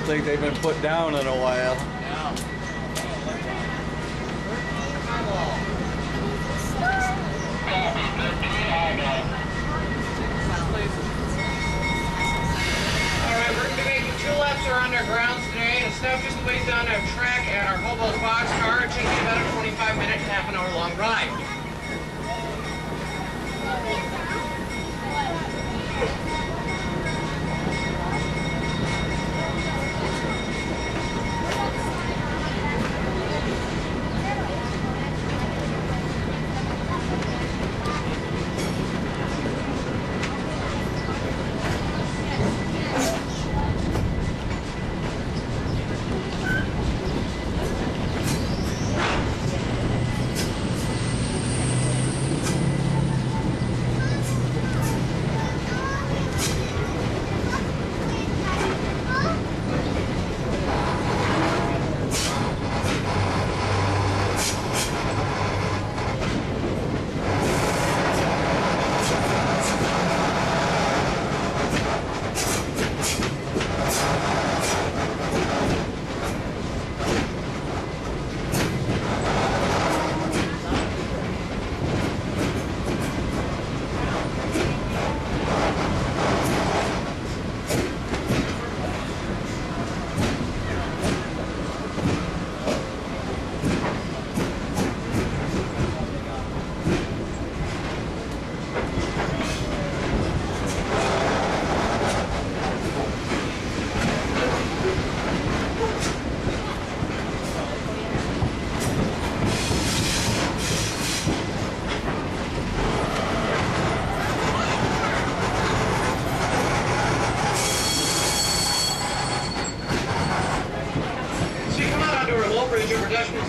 think they've been put down in a while. Yeah. Alright, we're going to be making 2 laps around our grounds today. And stuff just a ways down our track at our hobo's boxcar. It should be about a 25-minute, half an hour long ride.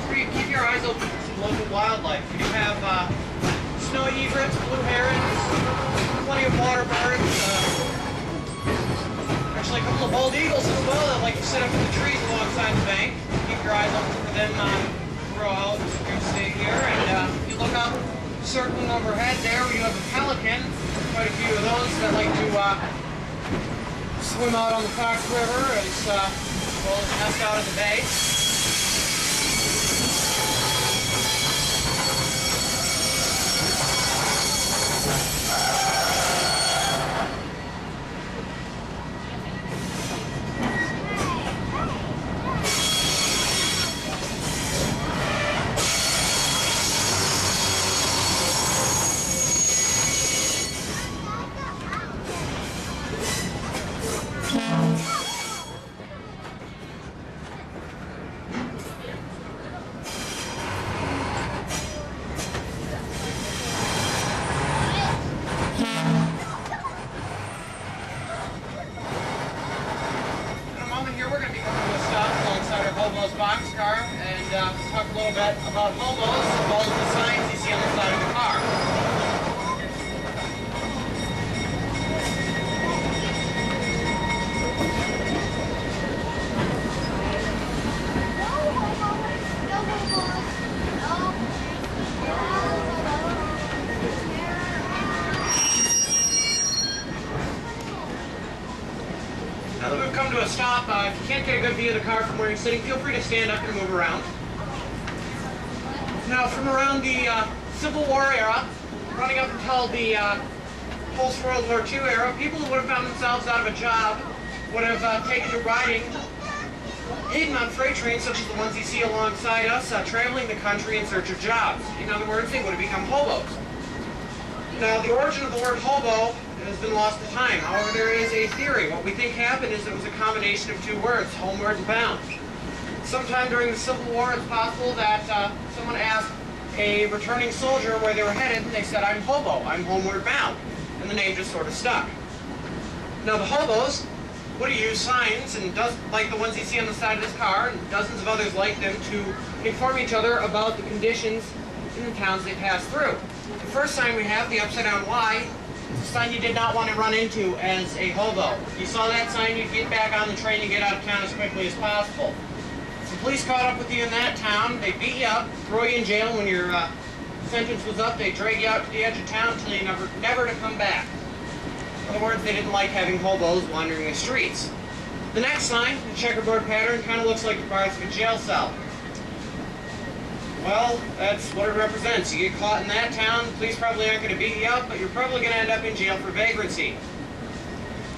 Keep your eyes open for some local wildlife. We do have snow egrets, blue herons, plenty of water birds, actually a couple of bald eagles as well that like to sit up in the trees alongside the bank. Keep your eyes open for them grow out and stay here. And if you look up, circling overhead there, you have a pelican. Quite a few of those that like to swim out on the Fox River as well as nest out in the bay. Hobo's boxcar and talk a little bit about hobos as well as the signs you see on the side of the car. Now that we've come to a stop, if you can't get a good view of the car from where you're sitting, feel free to stand up and move around. Now, from around the Civil War era, running up until the post-World War II era, people who would have found themselves out of a job would have taken to riding, even on freight trains such as the ones you see alongside us, traveling the country in search of jobs. In other words, they would have become hobos. Now, the origin of the word hobo has been lost to time. However, there is a theory. What we think happened is it was a combination of 2 words, homeward and bound. Sometime during the Civil War, it's possible that someone asked a returning soldier where they were headed, and they said, "I'm hobo, I'm homeward bound." And the name just sort of stuck. Now, the hobos would have used signs, and like the ones you see on the side of this car, and dozens of others like them, to inform each other about the conditions in the towns they passed through. The first sign we have, the upside-down Y, is a sign you did not want to run into as a hobo. If you saw that sign, you'd get back on the train and get out of town as quickly as possible. If the police caught up with you in that town, they'd beat you up, throw you in jail. When your sentence was up, they'd drag you out to the edge of town until you never to come back. In other words, they didn't like having hobos wandering the streets. The next sign, the checkerboard pattern, kind of looks like the bars of a jail cell. Well, that's what it represents. You get caught in that town, the police probably aren't going to beat you up, but you're probably going to end up in jail for vagrancy.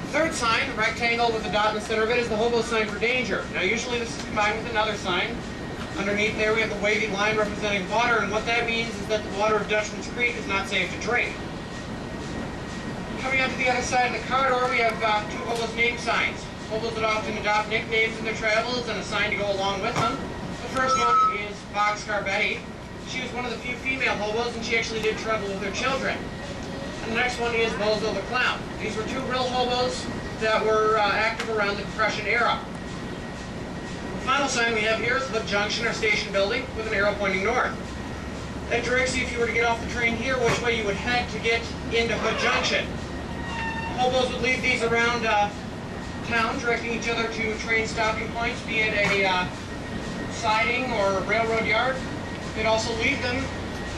The third sign, a rectangle with a dot in the center of it, is the hobo sign for danger. Now usually this is combined with another sign. Underneath there we have the wavy line representing water, and what that means is that the water of Dutchman's Creek is not safe to drink. Coming out to the other side of the corridor, we have two hobos name signs. Hobos that often adopt nicknames in their travels and a sign to go along with them. The first one is Boxcar Betty. She was one of the few female hobos, and she actually did travel with her children. And the next one is Bozo the Clown. These were two real hobos that were active around the Depression era. The final sign we have here is the junction or station building with an arrow pointing north. That directs you, if you were to get off the train here, which way you would head to get into Hood Junction. Hobos would leave these around town, directing each other to train stopping points, be it a siding or a railroad yard. They'd also leave them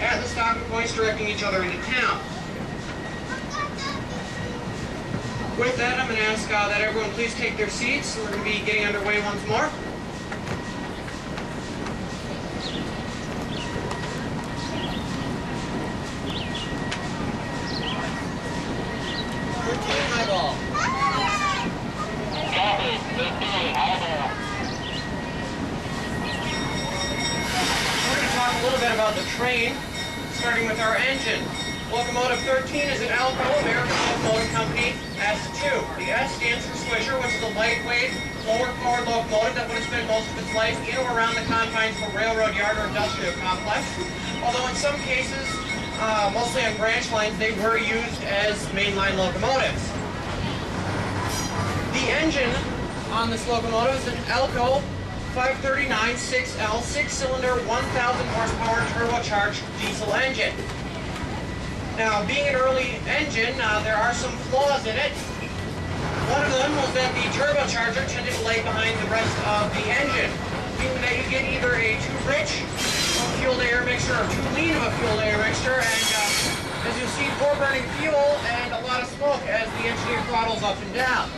at the stopping points, directing each other into town. With that, I'm going to ask that everyone please take their seats. We're going to be getting underway once more. Highball. We're going to talk a little bit about the train, starting with our engine. Locomotive 13 is an Alco American Locomotive Company S2. The S stands for Swisher, which is a lightweight, lower-powered locomotive that would have spent most of its life in or around the confines of a railroad yard or industrial complex. Although in some cases, mostly on branch lines, they were used as mainline locomotives. The engine on this locomotive is an Alco 539 6L 6-cylinder 1,000 horsepower turbocharged diesel engine. Now, being an early engine, there are some flaws in it. One of them was that the turbocharger tended to lag behind the rest of the engine, meaning that you get either a too rich fuel-to-air mixture or too lean of a fuel-to-air mixture, and as you see, poor burning fuel and a lot of smoke as the engineer throttles up and down.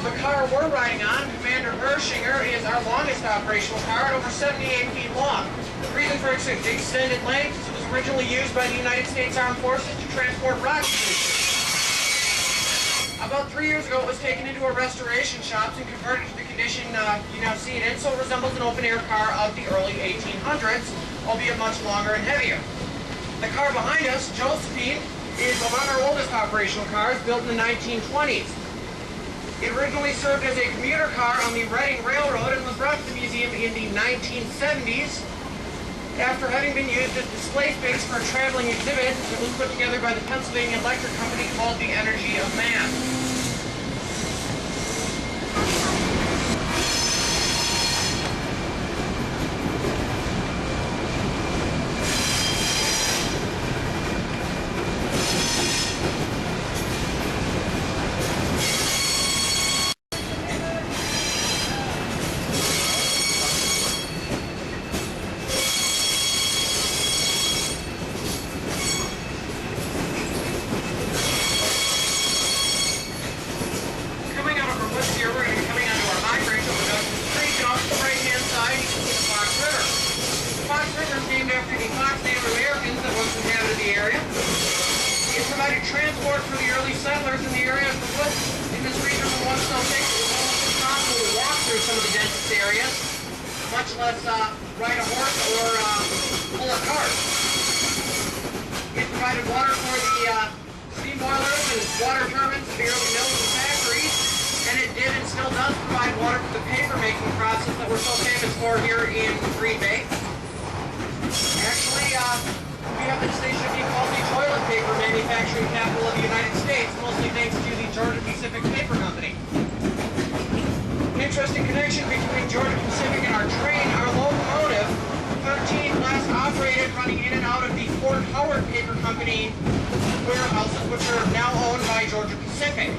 The car we're riding on, Commander Erschinger, is our longest operational car at over 78 feet long. The reason for its extended length is it was originally used by the United States Armed Forces to transport rocket boosters. About 3 years ago, it was taken into a restoration shop and converted to the condition you now see it in, so it resembles an open-air car of the early 1800s, albeit much longer and heavier. The car behind us, Josephine, is among our oldest operational cars, built in the 1920s. It originally served as a commuter car on the Reading Railroad and was brought to the museum in the 1970s. After having been used as display space for a traveling exhibit, it was put together by the Pennsylvania Electric Company called the Energy of Man. Transport for the early settlers in the area of the woods in this region was once so thick it was almost impossible to walk through some of the densest areas, much less ride a horse or pull a cart. It provided water for the steam boilers and water turbines of the early mills and factories, and it did and still does provide water for the paper making process that we're so famous for here in Green Bay. Actually, we have the distinction of being called the toilet paper manufacturing capital of the United States, mostly thanks to the Georgia Pacific Paper Company. An interesting connection between Georgia Pacific and our train, our locomotive, 13 last operated running in and out of the Fort Howard Paper Company warehouses, which are now owned by Georgia Pacific.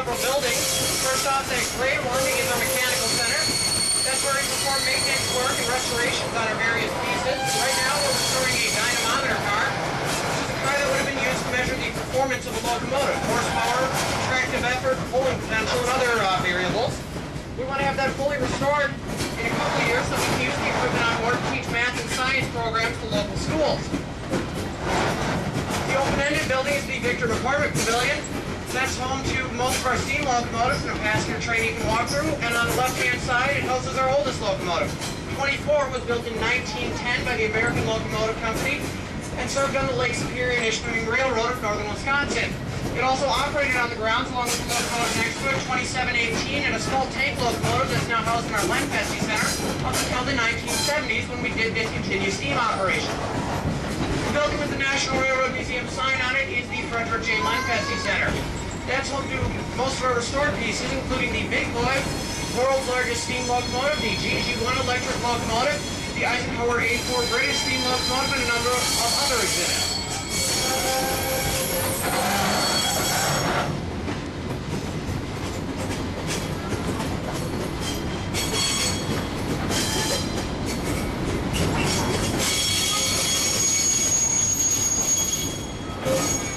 several buildings. First off, the gray one is our mechanical center. That's where we perform maintenance work and restorations on our various pieces. Right now, we're restoring a dynamometer car, which is a car that would have been used to measure the performance of a locomotive, horsepower, tractive effort, pulling potential, and other variables. We want to have that fully restored in a couple of years so we can use the equipment on board to teach math and science programs to local schools. The open-ended building is the Victor McCormick Pavilion. That's home to most of our steam locomotives and a passenger train you can walk through. And on the left-hand side, it houses our oldest locomotive. 24 was built in 1910 by the American Locomotive Company and served on the Lake Superior and Ishpeming Railroad of northern Wisconsin. It also operated on the grounds along with the locomotive next to it, 2718, and a small tank locomotive that's now housed in our Lenfessy Center up until the 1970s when we did discontinue steam operation. The building with the National Railroad Museum sign on it is the Frederick J. Lenfessy Center. That's home to most of our restored pieces, including the Big Boy, world's largest steam locomotive, the GG1 electric locomotive, the Eisenhower A4 British steam locomotive, and a number of other exhibits.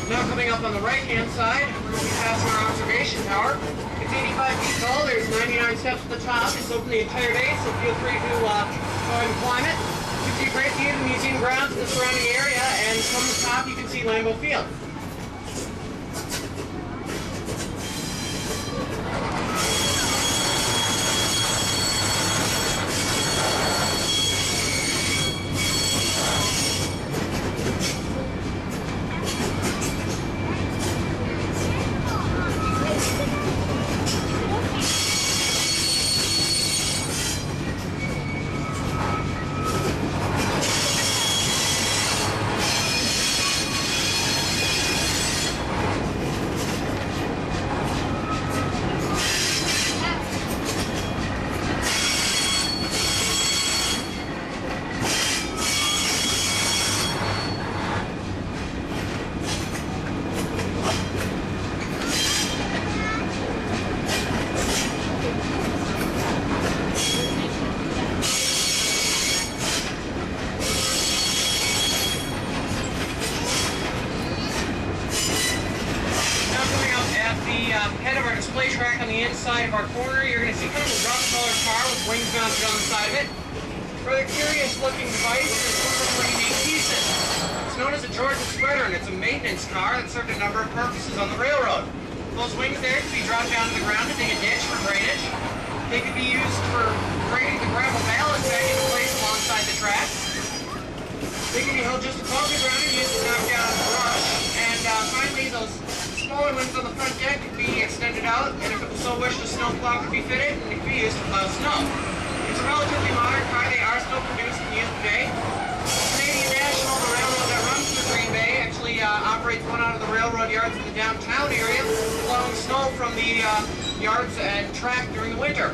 Now coming up on the right-hand side, we'll be passing our observation tower. It's 85 feet tall, there's 99 steps at the top. It's open the entire day, so feel free to go ahead and climb it. You can see a great view of the museum grounds and the surrounding area, and from the top you can see Lambeau Field. Head of our display track on the inside of our corner, you're going to see kind of a rough colored car with wings mounted on the side of it. Rather curious looking device is one of the remade pieces. It's known as a Georgia spreader, and it's a maintenance car that served a number of purposes on the railroad. Those wings there could be dropped down to the ground to dig a ditch for drainage. They could be used for grading the gravel ballast back into place alongside the tracks. They can be held just above the ground and used to knock down brush. And finally, those smaller wings on the front deck could be extended out, and if it was so wished, a snow plow could be fitted, and it could be used to plow snow. It's a relatively modern car. They are still produced and used today. Canadian National, the railroad that runs through Green Bay, actually operates one out of the railroad yards in the downtown area, plowing snow from the yards and track during the winter.